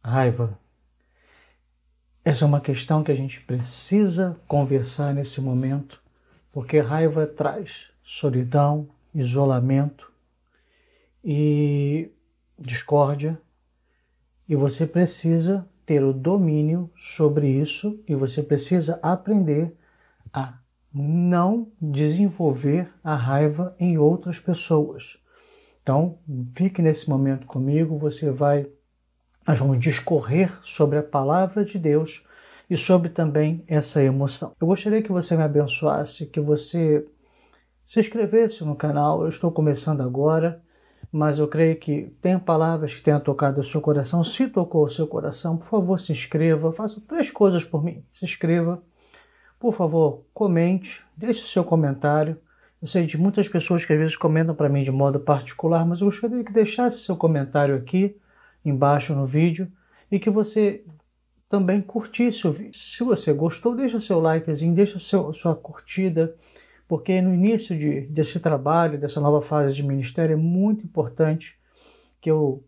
Raiva. Essa é uma questão que a gente precisa conversar nesse momento, porque raiva traz solidão, isolamento e discórdia, e você precisa ter o domínio sobre isso e você precisa aprender a não desenvolver a raiva em outras pessoas. Então, fique nesse momento comigo, nós vamos discorrer sobre a palavra de Deus e sobre também essa emoção. Eu gostaria que você me abençoasse, que você se inscrevesse no canal. Eu estou começando agora, mas eu creio que tem palavras que tenham tocado o seu coração. Se tocou o seu coração, por favor, se inscreva. Faça 3 coisas por mim. Se inscreva, por favor, comente, deixe o seu comentário. Eu sei de muitas pessoas que às vezes comentam para mim de modo particular, mas eu gostaria que deixasse seu comentário aqui embaixo no vídeo e que você também curtisse o vídeo. Se você gostou, deixa seu likezinho, deixa sua curtida, porque no início desse trabalho, dessa nova fase de ministério, é muito importante que o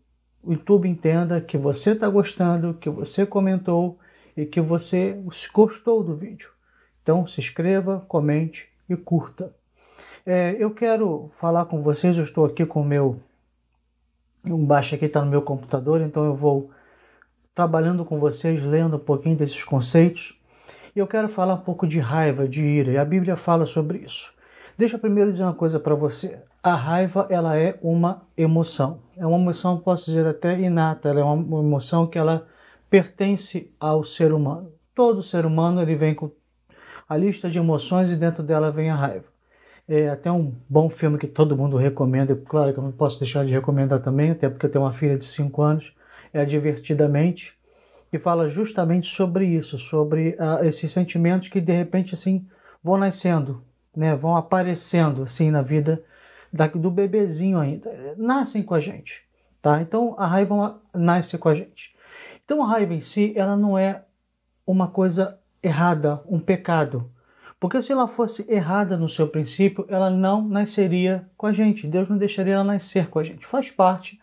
YouTube entenda que você está gostando, que você comentou e que você gostou do vídeo. Então se inscreva, comente e curta. Eu quero falar com vocês, eu estou aqui com o meu embaixo aqui está no meu computador, então eu vou trabalhando com vocês, lendo um pouquinho desses conceitos. E eu quero falar um pouco de raiva, de ira, e a Bíblia fala sobre isso. Deixa eu primeiro dizer uma coisa para você. A raiva, ela é uma emoção. É uma emoção, posso dizer até inata, ela é uma emoção que ela pertence ao ser humano. Todo ser humano ele vem com a lista de emoções e dentro dela vem a raiva. É até um bom filme que todo mundo recomenda, claro que eu não posso deixar de recomendar também, até porque eu tenho uma filha de 5 anos, é Divertidamente, que fala justamente sobre isso, sobre esses sentimentos que de repente assim vão nascendo, né, vão aparecendo assim na vida do bebezinho ainda, nascem com a gente, tá? Então a raiva nasce com a gente. Então a raiva em si, ela não é uma coisa errada, um pecado. Porque se ela fosse errada no seu princípio, ela não nasceria com a gente. Deus não deixaria ela nascer com a gente. Faz parte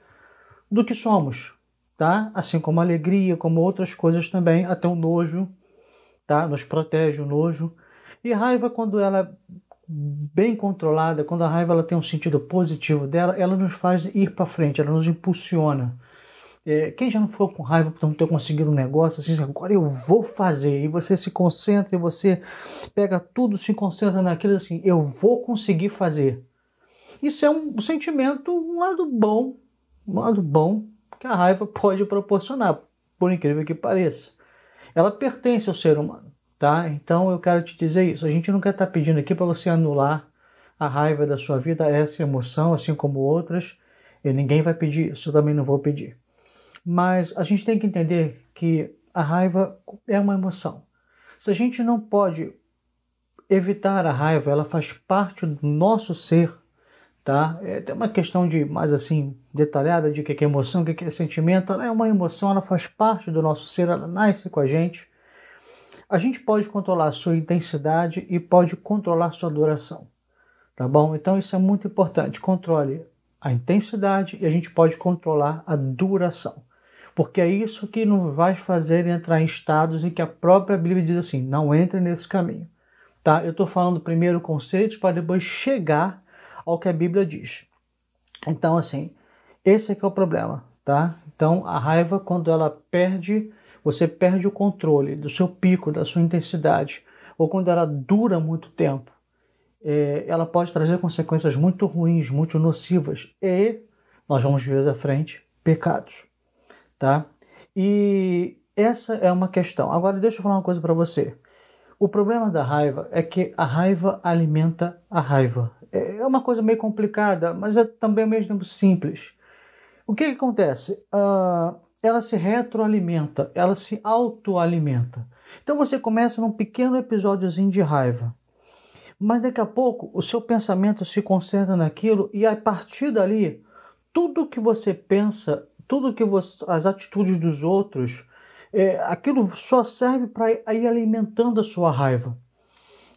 do que somos, tá? Assim como a alegria, como outras coisas também, até o nojo, tá? Nos protege o nojo. E a raiva, quando ela é bem controlada, quando a raiva ela tem um sentido positivo dela, ela nos faz ir para frente, ela nos impulsiona. Quem já não ficou com raiva por não ter conseguido um negócio, assim, agora eu vou fazer, e você se concentra, e você pega tudo, se concentra naquilo, assim, eu vou conseguir fazer. Isso é um sentimento, um lado bom que a raiva pode proporcionar, por incrível que pareça. Ela pertence ao ser humano, tá? Então eu quero te dizer isso, a gente não quer estar pedindo aqui para você anular a raiva da sua vida, essa emoção, assim como outras, e ninguém vai pedir isso, eu também não vou pedir. Mas a gente tem que entender que a raiva é uma emoção. Se a gente não pode evitar a raiva, ela faz parte do nosso ser, tá? Tem uma questão de mais assim detalhada de o que é emoção, o que é sentimento. Ela é uma emoção, ela faz parte do nosso ser, ela nasce com a gente. A gente pode controlar a sua intensidade e pode controlar a sua duração, tá bom? Então isso é muito importante. Controle a intensidade e a gente pode controlar a duração. Porque é isso que nos vai fazer entrar em estados em que a própria Bíblia diz assim, não entre nesse caminho. Tá? Eu estou falando primeiro conceitos para depois chegar ao que a Bíblia diz. Então, assim, esse é que é o problema. Tá? Então, a raiva, quando ela você perde o controle do seu pico, da sua intensidade, ou quando ela dura muito tempo, ela pode trazer consequências muito ruins, muito nocivas. E nós vamos ver à frente pecados. Tá? E essa é uma questão. Agora deixa eu falar uma coisa para você. O problema da raiva é que a raiva alimenta a raiva. É uma coisa meio complicada, mas é também ao mesmo tempo simples. O que acontece? Ela se retroalimenta, ela se autoalimenta. Então você começa num pequeno episódiozinho de raiva. Mas daqui a pouco o seu pensamento se concentra naquilo e a partir dali, tudo que você pensa, as atitudes dos outros, aquilo só serve para ir alimentando a sua raiva.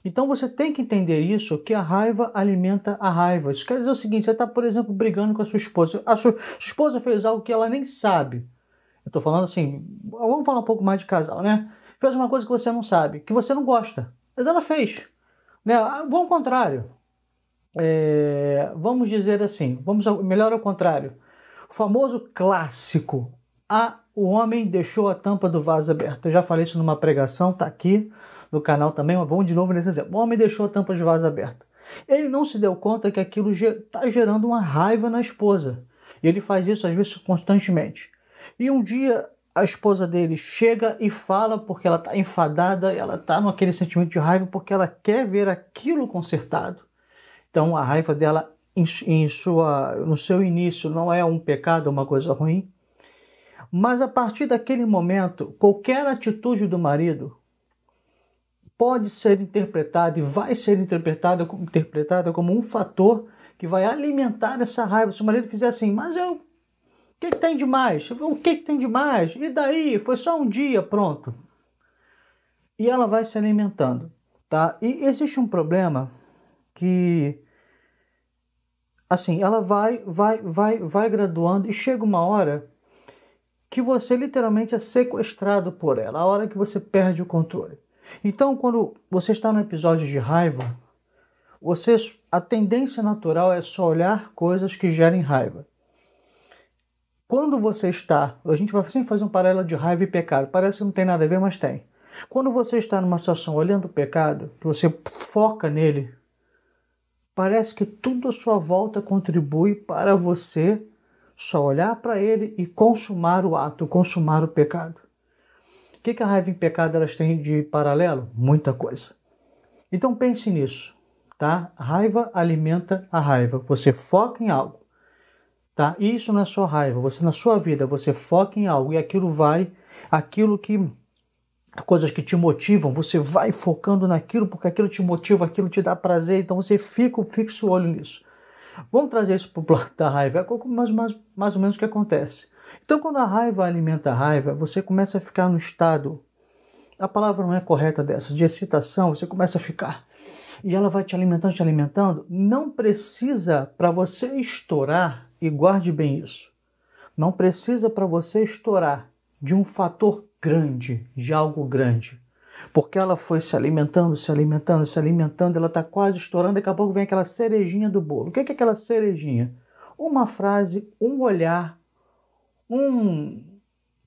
Então você tem que entender isso, que a raiva alimenta a raiva. Isso quer dizer o seguinte, você está, por exemplo, brigando com a sua esposa. A sua esposa fez algo que ela nem sabe. Eu tô falando assim, vamos falar um pouco mais de casal, né? Fez uma coisa que você não sabe, que você não gosta, mas ela fez. Né? Vamos ao contrário. Vamos dizer assim, melhor ao contrário. O famoso clássico, o homem deixou a tampa do vaso aberta. Eu já falei isso numa pregação, tá aqui no canal também, mas vamos de novo nesse exemplo. O homem deixou a tampa de vaso aberta. Ele não se deu conta que aquilo está gerando uma raiva na esposa. E ele faz isso às vezes constantemente. E um dia a esposa dele chega e fala porque ela está enfadada, ela está naquele sentimento de raiva porque ela quer ver aquilo consertado. Então a raiva dela no seu início não é um pecado, é uma coisa ruim. Mas a partir daquele momento, qualquer atitude do marido pode ser interpretada e vai ser interpretada como um fator que vai alimentar essa raiva. Se o marido fizer assim, mas o que tem de mais? O que tem de mais? E daí? Foi só um dia, pronto. E ela vai se alimentando, tá? E existe um problema que, assim, ela vai graduando e chega uma hora que você literalmente é sequestrado por ela, a hora que você perde o controle. Então, quando você está no episódio de raiva, a tendência natural é só olhar coisas que gerem raiva. Quando você está... A gente vai sempre fazer um paralelo de raiva e pecado. Parece que não tem nada a ver, mas tem. Quando você está numa situação olhando o pecado, que você foca nele, parece que tudo à sua volta contribui para você só olhar para ele e consumar o ato, consumar o pecado. O que a raiva e o pecado elas têm de paralelo? Muita coisa. Então pense nisso, tá? A raiva alimenta a raiva. Você foca em algo, tá? E isso não é só raiva. Você na sua vida, você foca em algo e coisas que te motivam, você vai focando naquilo porque aquilo te motiva, aquilo te dá prazer, então você fixa o olho nisso. Vamos trazer isso para o plano da raiva, é mais ou menos o que acontece. Então, quando a raiva alimenta a raiva, você começa a ficar no estado, a palavra não é correta dessa, de excitação, você começa a ficar. E ela vai te alimentando. Não precisa para você estourar, e guarde bem isso, não precisa para você estourar de um fator grande, de algo grande. Porque ela foi se alimentando, ela está quase estourando, daqui a pouco vem aquela cerejinha do bolo. O que é aquela cerejinha? Uma frase, um olhar, um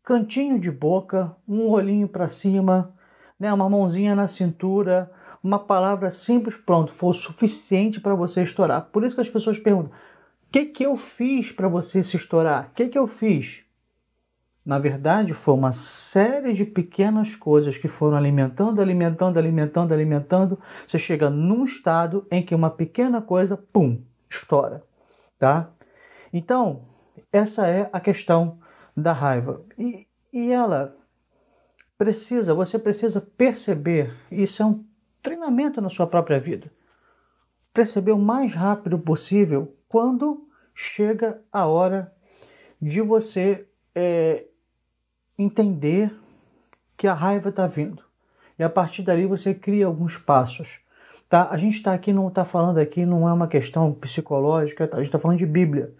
cantinho de boca, um olhinho para cima, né, uma mãozinha na cintura, uma palavra simples, pronto, foi o suficiente para você estourar. Por isso que as pessoas perguntam, o que eu fiz para você se estourar? O que eu fiz? Na verdade, foi uma série de pequenas coisas que foram alimentando. Você chega num estado em que uma pequena coisa, pum, estoura, tá? Então, essa é a questão da raiva. E você precisa perceber, isso é um treinamento na sua própria vida, perceber o mais rápido possível quando chega a hora de você entender que a raiva está vindo. E a partir dali você cria alguns passos. Tá? A gente está falando aqui, não é uma questão psicológica, tá? A gente está falando de Bíblia.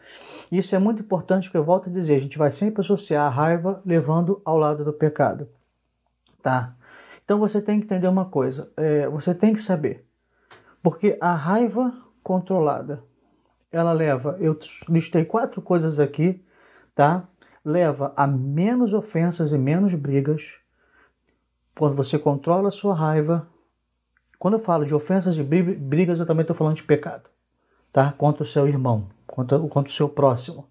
Isso é muito importante, porque eu volto a dizer, a gente vai sempre associar a raiva levando ao lado do pecado. Tá? Então você tem que entender uma coisa, você tem que saber. Porque a raiva controlada, ela leva, eu listei 4 coisas aqui, tá? Leva a menos ofensas e menos brigas. Quando você controla a sua raiva, quando eu falo de ofensas e brigas, eu também estou falando de pecado, tá? Contra o seu irmão, contra o seu próximo.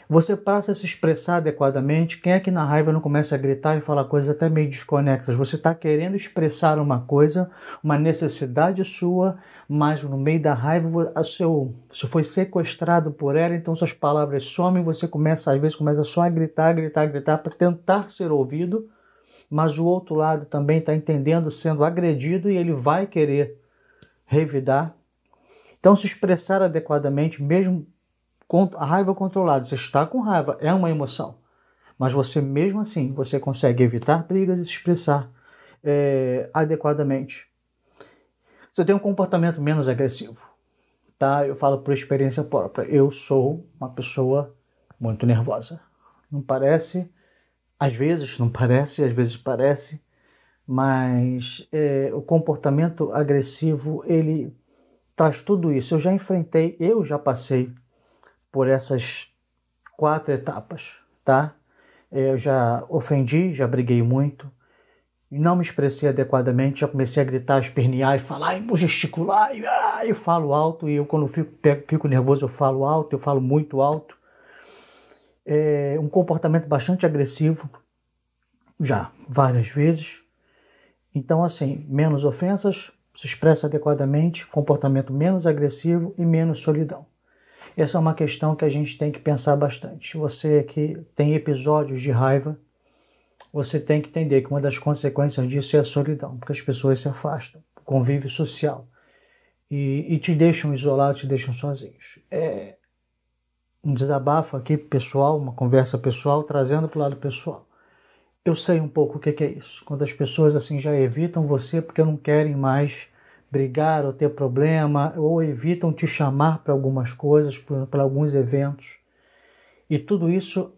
Você passa a se expressar adequadamente. Quem é que na raiva não começa a gritar e falar coisas até meio desconexas? Você está querendo expressar uma coisa, uma necessidade sua, mas no meio da raiva você foi sequestrado por ela, então suas palavras somem, você às vezes começa só a gritar para tentar ser ouvido, mas o outro lado também está entendendo, sendo agredido, e ele vai querer revidar. Então, se expressar adequadamente, mesmo com a raiva controlada, você está com raiva, é uma emoção, mas você mesmo assim, você consegue evitar brigas e se expressar adequadamente. Você tem um comportamento menos agressivo, tá? Eu falo por experiência própria, eu sou uma pessoa muito nervosa, não parece, Às vezes não parece, às vezes parece, mas o comportamento agressivo, ele traz tudo isso. Eu já passei por essas 4 etapas, tá? Eu já ofendi, já briguei muito, não me expressei adequadamente, já comecei a gritar, espernear e falar, e gesticular, e eu falo alto, e eu quando fico nervoso eu falo alto, eu falo muito alto. Um comportamento bastante agressivo, já várias vezes. Então, assim, menos ofensas, se expressa adequadamente, comportamento menos agressivo e menos solidão. Essa é uma questão que a gente tem que pensar bastante. Você que tem episódios de raiva, você tem que entender que uma das consequências disso é a solidão, porque as pessoas se afastam, convívio social, e te deixam isolados, te deixam sozinhos. Um desabafo aqui pessoal, uma conversa pessoal, trazendo para o lado pessoal. Eu sei um pouco o que é isso, quando as pessoas assim já evitam você porque não querem mais brigar ou ter problema, ou evitam te chamar para algumas coisas, para alguns eventos. E tudo isso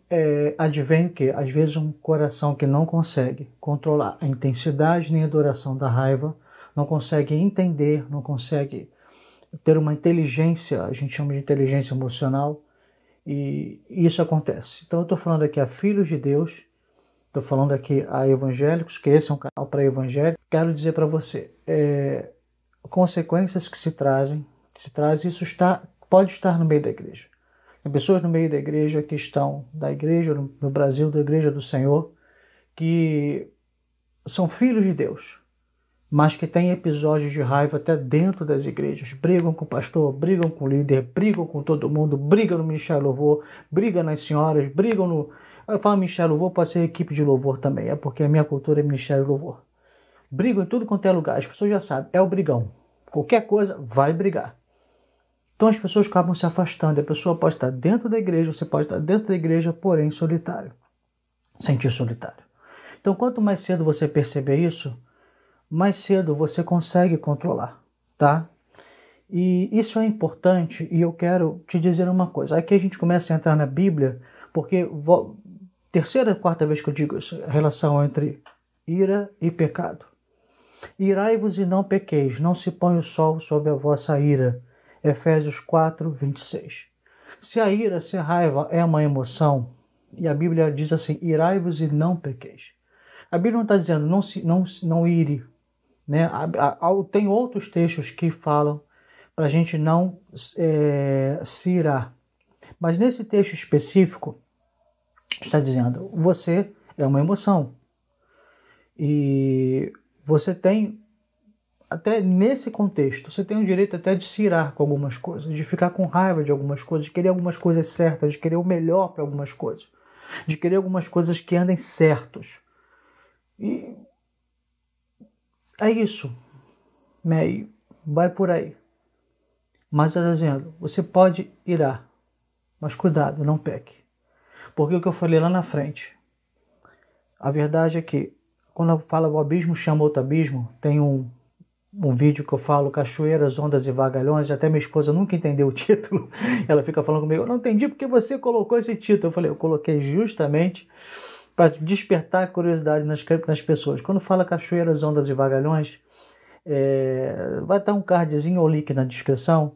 advém o quê? Às vezes um coração que não consegue controlar a intensidade nem a duração da raiva, não consegue entender, não consegue ter uma inteligência, a gente chama de inteligência emocional, e isso acontece. Então eu estou falando aqui a filhos de Deus, estou falando aqui a evangélicos, que esse é um canal para evangélicos. Quero dizer para você, consequências que se trazem, isso pode estar no meio da igreja. Tem pessoas no meio da igreja que estão da igreja, no Brasil, da igreja do Senhor, que são filhos de Deus, mas que têm episódios de raiva até dentro das igrejas. Brigam com o pastor, brigam com o líder, brigam com todo mundo, brigam no Ministério Louvor, brigam nas senhoras, brigam no... Eu falo Ministério Louvor, pode ser equipe de louvor também, porque a minha cultura é Ministério Louvor. Brigam em tudo quanto é lugar, as pessoas já sabem, é o brigão. Qualquer coisa, vai brigar. Então as pessoas acabam se afastando. A pessoa pode estar dentro da igreja, você pode estar dentro da igreja, porém solitário. Sentir solitário. Então quanto mais cedo você perceber isso, mais cedo você consegue controlar, tá? E isso é importante, e eu quero te dizer uma coisa. Aqui a gente começa a entrar na Bíblia, porque terceira, quarta vez que eu digo isso, a relação entre ira e pecado. Irai-vos e não pequeis, não se põe o sol sobre a vossa ira. Efésios 4, 26. Se a ira, se a raiva é uma emoção, e a Bíblia diz assim, irai-vos e não pequeis. A Bíblia não está dizendo não ire, né? Tem outros textos que falam para a gente não se irar. Mas nesse texto específico, está dizendo, você é uma emoção. E você tem, até nesse contexto, você tem o direito até de se irar com algumas coisas, de ficar com raiva de algumas coisas, de querer algumas coisas certas, de querer o melhor para algumas coisas, de querer algumas coisas que andem certos. E é isso, né? E vai por aí. Mas, por exemplo, você pode irar, mas cuidado, não peque. Porque o que eu falei lá na frente, a verdade é que quando eu falo o abismo chama outro abismo, tem um vídeo que eu falo cachoeiras, ondas e vagalhões, até minha esposa nunca entendeu o título, ela fica falando comigo, eu não entendi porque você colocou esse título. Eu falei, eu coloquei justamente para despertar a curiosidade nas pessoas. Quando fala cachoeiras, ondas e vagalhões, vai estar um cardzinho ou link na descrição.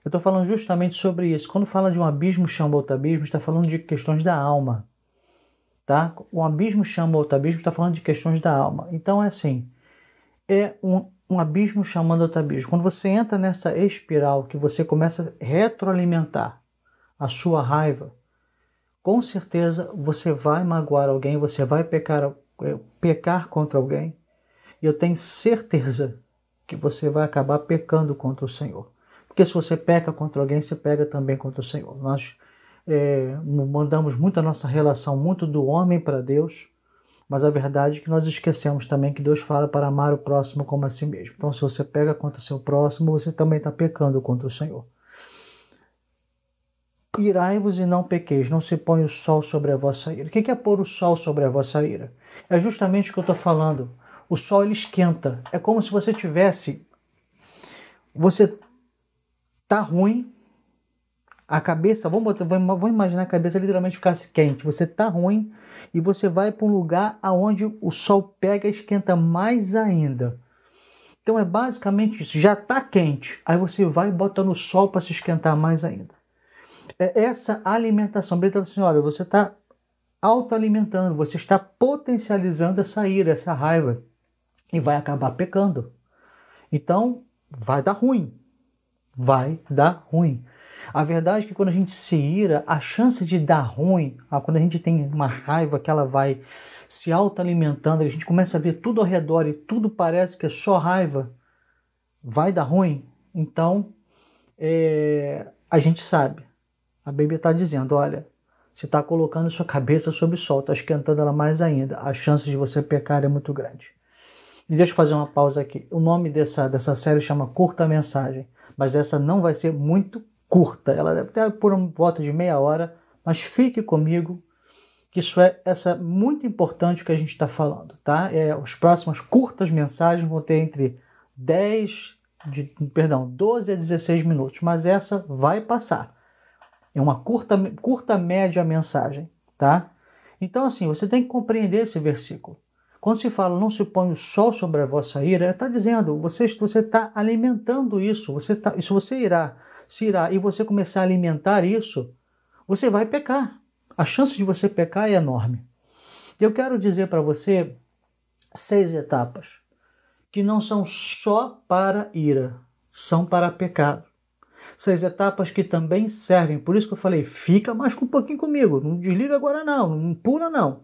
Eu estou falando justamente sobre isso. Quando fala de um abismo chama outro abismo, está falando de questões da alma. Tá? Um abismo chama outro abismo, está falando de questões da alma. Então é assim, é um abismo chamando outro abismo. Quando você entra nessa espiral, que você começa a retroalimentar a sua raiva, com certeza você vai magoar alguém, você vai pecar contra alguém, e eu tenho certeza que você vai acabar pecando contra o Senhor. Porque se você peca contra alguém, você pega também contra o Senhor. Nós mandamos muito a nossa relação muito do homem para Deus, mas a verdade é que nós esquecemos também que Deus fala para amar o próximo como a si mesmo. Então, se você pega contra o seu próximo, você também está pecando contra o Senhor. Irai-vos e não pequeis, não se põe o sol sobre a vossa ira. O que é pôr o sol sobre a vossa ira? É justamente o que eu estou falando. O sol, ele esquenta. É como se você tivesse... Você está ruim, A cabeça, vamos imaginar a cabeça literalmente ficasse quente. Você tá ruim e você vai para um lugar aonde o sol pega e esquenta mais ainda. Então é basicamente isso. Já tá quente, aí você vai e bota no sol para se esquentar mais ainda. É essa alimentação. Ele está assim, olha, você está autoalimentando, você está potencializando essa ira, essa raiva e vai acabar pecando. Então vai dar ruim. Vai dar ruim. A verdade é que quando a gente se ira, a chance de dar ruim, quando a gente tem uma raiva que ela vai se autoalimentando, a gente começa a ver tudo ao redor e tudo parece que é só raiva, vai dar ruim. Então, a gente sabe. A Bíblia está dizendo, olha, você está colocando sua cabeça sob o sol, está esquentando ela mais ainda. A chance de você pecar é muito grande. E deixa eu fazer uma pausa aqui. O nome dessa série chama Curta Mensagem, mas essa não vai ser muito curta. Ela deve ter por volta de meia hora, mas fique comigo, que isso é muito importante o que a gente está falando, tá? As próximas curtas mensagens vão ter entre 12 a 16 minutos, mas essa vai passar. É uma curta média mensagem, tá? Então, assim, você tem que compreender esse versículo. Quando se fala, não se põe o sol sobre a vossa ira, está dizendo, você está alimentando isso. Se você se irá e você começar a alimentar isso, você vai pecar. A chance de você pecar é enorme. Eu quero dizer para você 6 etapas que não são só para ira, são para pecado. 6 etapas que também servem, por isso que eu falei, fica mais um pouquinho comigo, não desliga agora não pula não.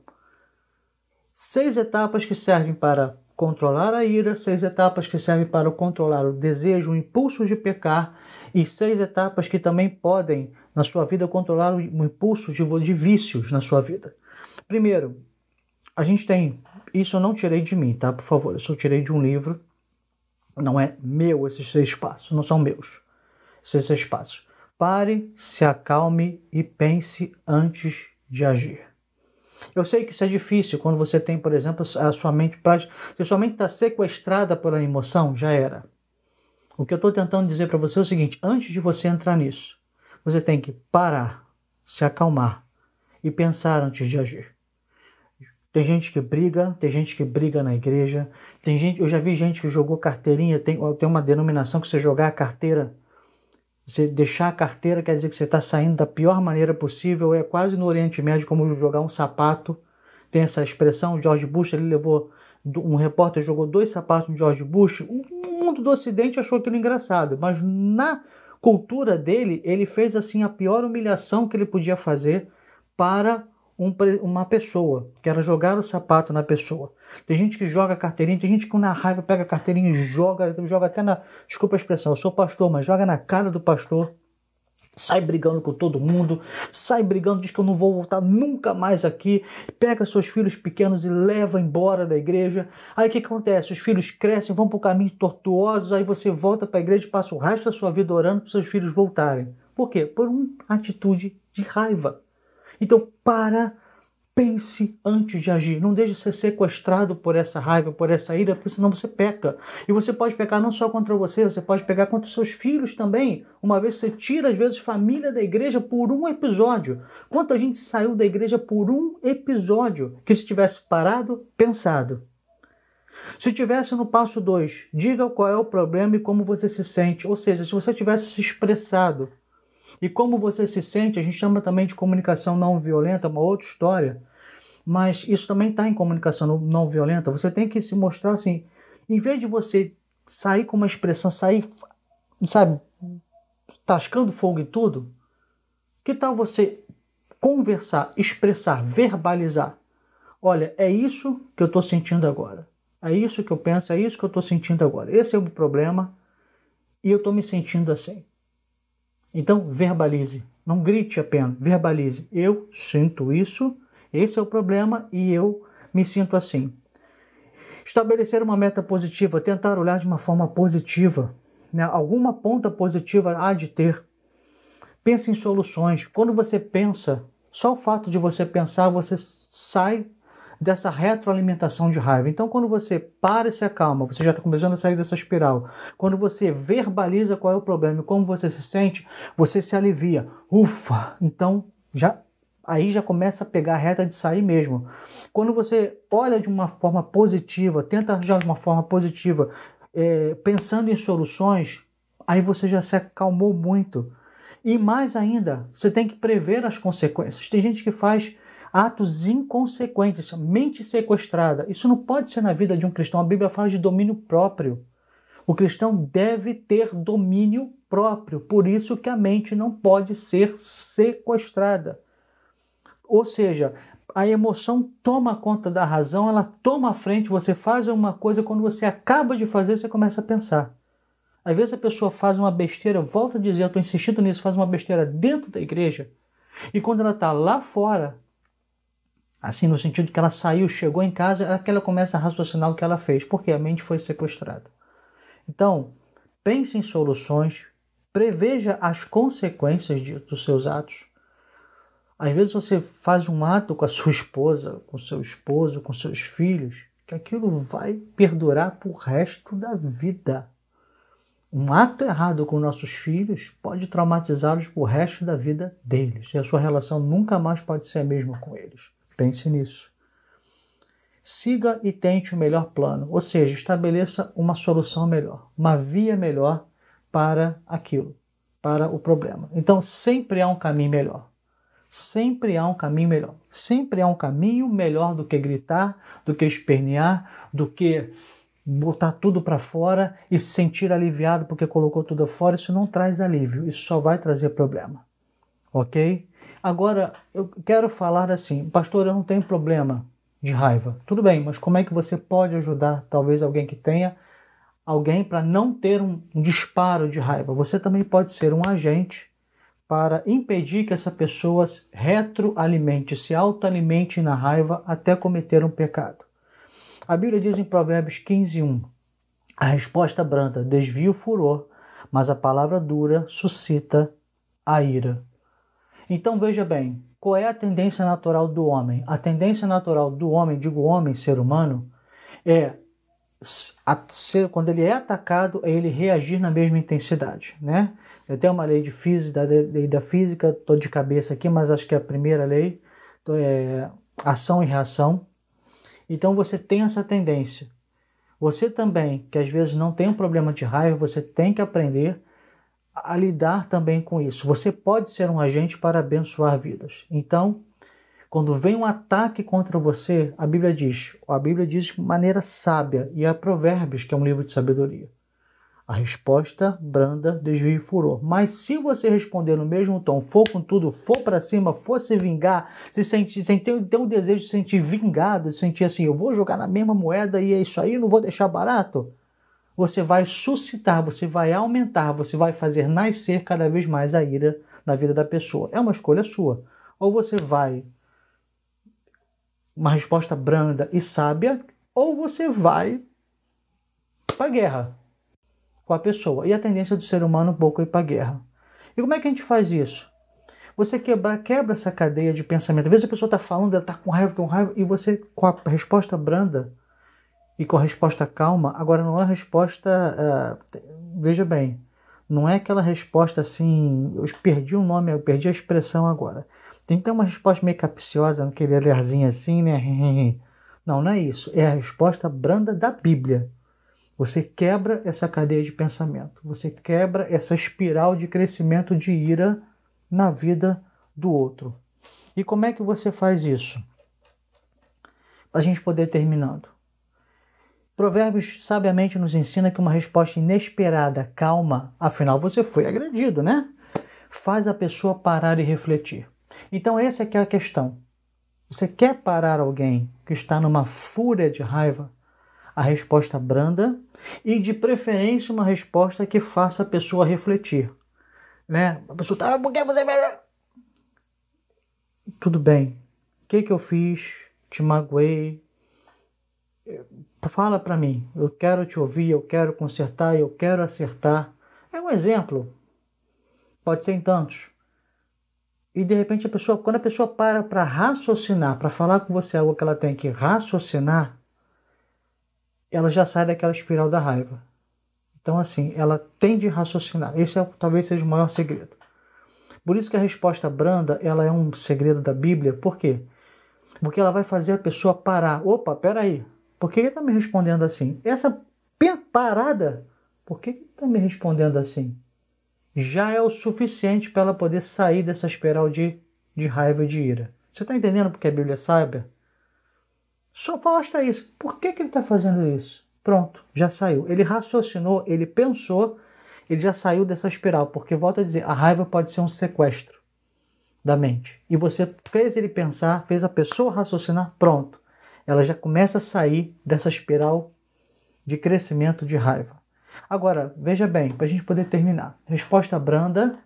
6 etapas que servem para controlar a ira, 6 etapas que servem para controlar o desejo, o impulso de pecar, e 6 etapas que também podem, na sua vida, controlar o impulso de vícios na sua vida. Primeiro, a gente tem, isso eu não tirei de mim, tá? Por favor, isso eu tirei de um livro, não é meu esses 6 passos, não são meus. Esses 6 passos. Pare, se acalme e pense antes de agir. Eu sei que isso é difícil quando você tem, por exemplo, a sua mente prática. Se sua mente está sequestrada pela emoção, já era. O que eu estou tentando dizer para você é o seguinte, antes de você entrar nisso, você tem que parar, se acalmar e pensar antes de agir. Tem gente que briga na igreja, eu já vi gente que jogou carteirinha, tem uma denominação que você jogar a carteira, você deixar a carteira quer dizer que você está saindo da pior maneira possível, é quase no Oriente Médio como jogar um sapato, tem essa expressão, o George Bush, um repórter jogou 2 sapatos de George Bush, o mundo do Ocidente achou aquilo engraçado, mas na cultura dele, ele fez assim a pior humilhação que ele podia fazer para uma pessoa, que era jogar o sapato na pessoa. Tem gente que joga carteirinha, tem gente que na raiva pega a carteirinha e joga até desculpa a expressão, eu sou pastor, mas joga na cara do pastor, sai brigando com todo mundo, sai brigando, diz que eu não vou voltar nunca mais aqui, pega seus filhos pequenos e leva embora da igreja. Aí o que acontece? Os filhos crescem, vão para o caminho tortuosos, aí você volta para a igreja e passa o resto da sua vida orando para seus filhos voltarem. Por quê? Por uma atitude de raiva. Então, pense antes de agir. Não deixe ser sequestrado por essa raiva, por essa ira, porque senão você peca. E você pode pecar não só contra você pode pecar contra os seus filhos também. Uma vez você tira, às vezes, família da igreja por um episódio. Quanta gente saiu da igreja por um episódio que se tivesse parado, pensado. Se tivesse no passo 2, diga qual é o problema e como você se sente. Ou seja, se você tivesse se expressado e como você se sente, a gente chama também de comunicação não violenta, uma outra história, mas isso também está em comunicação não violenta. Você tem que se mostrar assim, em vez de você sair com uma expressão, sair, sabe, tascando fogo e tudo, que tal você conversar, expressar, verbalizar? Olha, é isso que eu estou sentindo agora. É isso que eu penso, é isso que eu estou sentindo agora. Esse é o problema e eu estou me sentindo assim. Então, verbalize. Não grite apenas, verbalize. Eu sinto isso, esse é o problema e eu me sinto assim. Estabelecer uma meta positiva, tentar olhar de uma forma positiva. Né? Alguma ponta positiva há de ter. Pense em soluções. Quando você pensa, só o fato de você pensar, você sai dessa retroalimentação de raiva. Então, quando você para e se acalma, você já está começando a sair dessa espiral. Quando você verbaliza qual é o problema e como você se sente, você se alivia. Ufa! Então, aí já começa a pegar a reta de sair mesmo. Quando você olha de uma forma positiva, tenta arranjar de uma forma positiva, pensando em soluções, aí você já se acalmou muito. E mais ainda, você tem que prever as consequências. Tem gente que faz atos inconsequentes, mente sequestrada. Isso não pode ser na vida de um cristão. A Bíblia fala de domínio próprio. O cristão deve ter domínio próprio. Por isso que a mente não pode ser sequestrada. Ou seja, a emoção toma conta da razão, ela toma a frente, você faz uma coisa, quando você acaba de fazer, você começa a pensar. Às vezes a pessoa faz uma besteira, volto a dizer, eu estou insistindo nisso, faz uma besteira dentro da igreja, e quando ela está lá fora, assim no sentido que ela saiu, chegou em casa, é que ela começa a raciocinar o que ela fez, porque a mente foi sequestrada. Então, pense em soluções, preveja as consequências dos seus atos. Às vezes você faz um ato com a sua esposa, com seu esposo, com seus filhos, que aquilo vai perdurar pro resto da vida. Um ato errado com nossos filhos pode traumatizá-los pro resto da vida deles. E a sua relação nunca mais pode ser a mesma com eles. Pense nisso. Siga e tente o melhor plano, ou seja, estabeleça uma solução melhor, uma via melhor para aquilo, para o problema. Então sempre há um caminho melhor. Sempre há um caminho melhor. Sempre há um caminho melhor do que gritar, do que espernear, do que botar tudo para fora e se sentir aliviado porque colocou tudo fora. Isso não traz alívio, isso só vai trazer problema. Ok? Agora, eu quero falar assim, pastor, eu não tenho problema de raiva. Tudo bem, mas como é que você pode ajudar talvez alguém que tenha alguém para não ter um disparo de raiva? Você também pode ser um agente para impedir que essa pessoa retroalimente, se autoalimente na raiva até cometer um pecado. A Bíblia diz em Provérbios 15:1, a resposta branda desvia o furor, mas a palavra dura suscita a ira. Então veja bem, qual é a tendência natural do homem? A tendência natural do homem, digo homem, ser humano, quando ele é atacado, é ele reagir na mesma intensidade, né? Eu tenho uma lei de física, lei da física, estou de cabeça aqui, mas acho que é a primeira lei, ação e reação. Então você tem essa tendência. Você também, que às vezes não tem um problema de raiva, você tem que aprender a lidar também com isso. Você pode ser um agente para abençoar vidas. Então, quando vem um ataque contra você, a Bíblia diz de maneira sábia, e há Provérbios, que é um livro de sabedoria. A resposta branda desvia o furor. Mas se você responder no mesmo tom, for com tudo, for para cima, for se vingar, sem ter o desejo de se sentir vingado, de sentir assim, eu vou jogar na mesma moeda e é isso aí, não vou deixar barato, você vai suscitar, você vai aumentar, você vai fazer nascer cada vez mais a ira na vida da pessoa. É uma escolha sua. Ou você vai uma resposta branda e sábia, ou você vai para a guerra com a pessoa. E a tendência do ser humano um pouco é ir para a guerra. E como é que a gente faz isso? Você quebra essa cadeia de pensamento. Às vezes a pessoa está falando, ela está com raiva, e você, com a resposta branda e com a resposta calma, agora não é a resposta, veja bem, não é aquela resposta assim, eu perdi o nome, eu perdi a expressão agora. Tem que ter uma resposta meio capciosa, aquele olharzinho assim, né? Não é isso. É a resposta branda da Bíblia. Você quebra essa cadeia de pensamento. Você quebra essa espiral de crescimento de ira na vida do outro. E como é que você faz isso? Para a gente poder terminando. Provérbios sabiamente nos ensina que uma resposta inesperada, calma, afinal você foi agredido, né? Faz a pessoa parar e refletir. Então essa é que é a questão. Você quer parar alguém que está numa fúria de raiva? A resposta branda e, de preferência, uma resposta que faça a pessoa refletir. Né? A pessoa está, por que você... Tudo bem. O que eu fiz? Te magoei? Fala para mim. Eu quero te ouvir, eu quero consertar, eu quero acertar. É um exemplo. Pode ser em tantos. E de repente quando a pessoa para raciocinar, para falar com você algo que ela tem que raciocinar, ela já sai daquela espiral da raiva. Então assim, ela tem de raciocinar. Esse talvez seja o maior segredo. Por isso que a resposta branda, ela é um segredo da Bíblia. Por quê? Porque ela vai fazer a pessoa parar. Opa, peraí. Por que ele está me respondendo assim? Essa parada, por que ele está me respondendo assim? Já é o suficiente para ela poder sair dessa espiral de raiva e de ira. Você está entendendo porque a Bíblia é sábia? Só basta isso. Por que ele está fazendo isso? Pronto, já saiu. Ele raciocinou, ele pensou, ele já saiu dessa espiral. Porque, volto a dizer, a raiva pode ser um sequestro da mente. E você fez ele pensar, fez a pessoa raciocinar, pronto. Ela já começa a sair dessa espiral de crescimento de raiva. Agora, veja bem, para a gente poder terminar. Resposta branda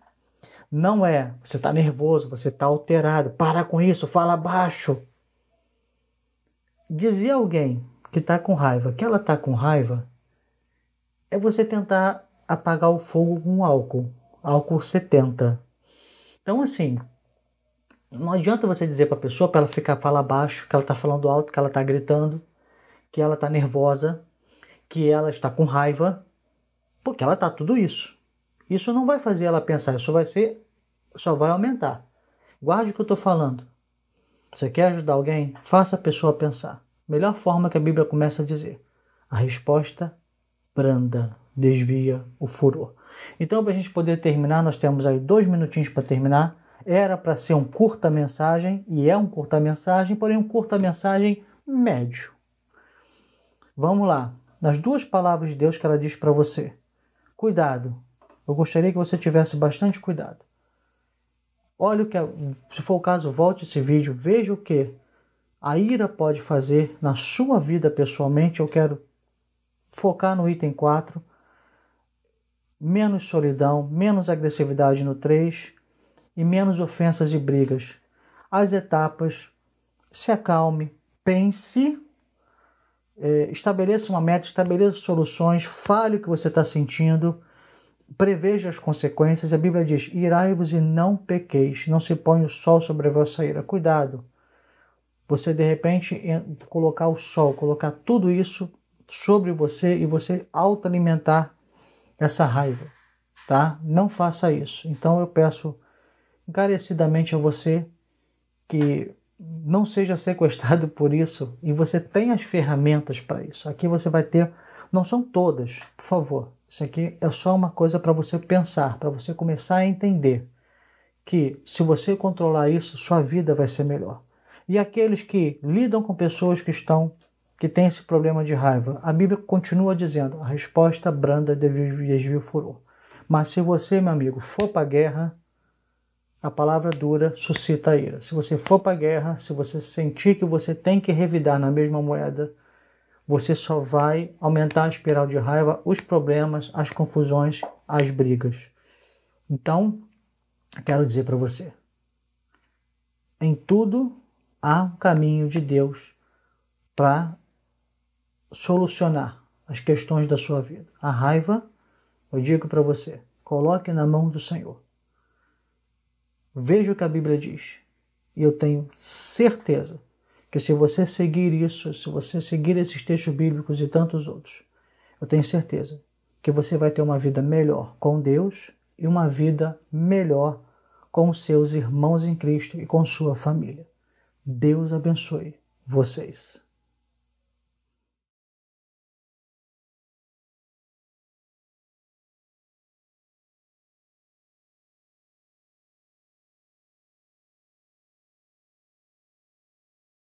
não é você está nervoso, você está alterado, para com isso, fala baixo. Dizer alguém que está com raiva, que ela está com raiva, é você tentar apagar o fogo com álcool 70. Então, assim, não adianta você dizer para a pessoa para ela falar baixo, que ela está falando alto, que ela está gritando, que ela está nervosa, que ela está com raiva, porque ela está tudo isso. Isso não vai fazer ela pensar, só vai aumentar. Guarde o que eu estou falando. Você quer ajudar alguém? Faça a pessoa pensar. Melhor forma que a Bíblia começa a dizer. A resposta branda desvia o furor. Então, para a gente poder terminar, nós temos aí 2 minutinhos para terminar. Era para ser um curta-mensagem, e é um curta-mensagem, porém um curta-mensagem médio. Vamos lá. Nas 2 palavras de Deus que ela diz para você. Cuidado. Eu gostaria que você tivesse bastante cuidado. Olha o que, se for o caso, volte esse vídeo, veja o que a ira pode fazer na sua vida pessoalmente. Eu quero focar no item 4. Menos solidão, menos agressividade no 3 e menos ofensas e brigas. As etapas, se acalme, pense, estabeleça uma meta, estabeleça soluções, fale o que você está sentindo, preveja as consequências. A Bíblia diz, irai-vos e não pequeis, não se põe o sol sobre a vossa ira. Cuidado, você de repente colocar o sol, colocar tudo isso sobre você e você autoalimentar essa raiva, tá? Não faça isso. Então eu peço encarecidamente a você que não seja sequestrado por isso e você tem as ferramentas para isso. Aqui você vai ter, não são todas, por favor. Isso aqui é só uma coisa para você pensar, para você começar a entender que se você controlar isso, sua vida vai ser melhor. E aqueles que lidam com pessoas que têm esse problema de raiva, a Bíblia continua dizendo, a resposta branda desvia o furor. Mas se você, meu amigo, for para a guerra, a palavra dura suscita a ira. Se você for para a guerra, se você sentir que você tem que revidar na mesma moeda, você só vai aumentar a espiral de raiva, os problemas, as confusões, as brigas. Então, quero dizer para você, em tudo há um caminho de Deus para solucionar as questões da sua vida. A raiva, eu digo para você, coloque na mão do Senhor. Veja o que a Bíblia diz. E eu tenho certeza que se você seguir isso, se você seguir esses textos bíblicos e tantos outros, eu tenho certeza que você vai ter uma vida melhor com Deus e uma vida melhor com os seus irmãos em Cristo e com sua família. Deus abençoe vocês.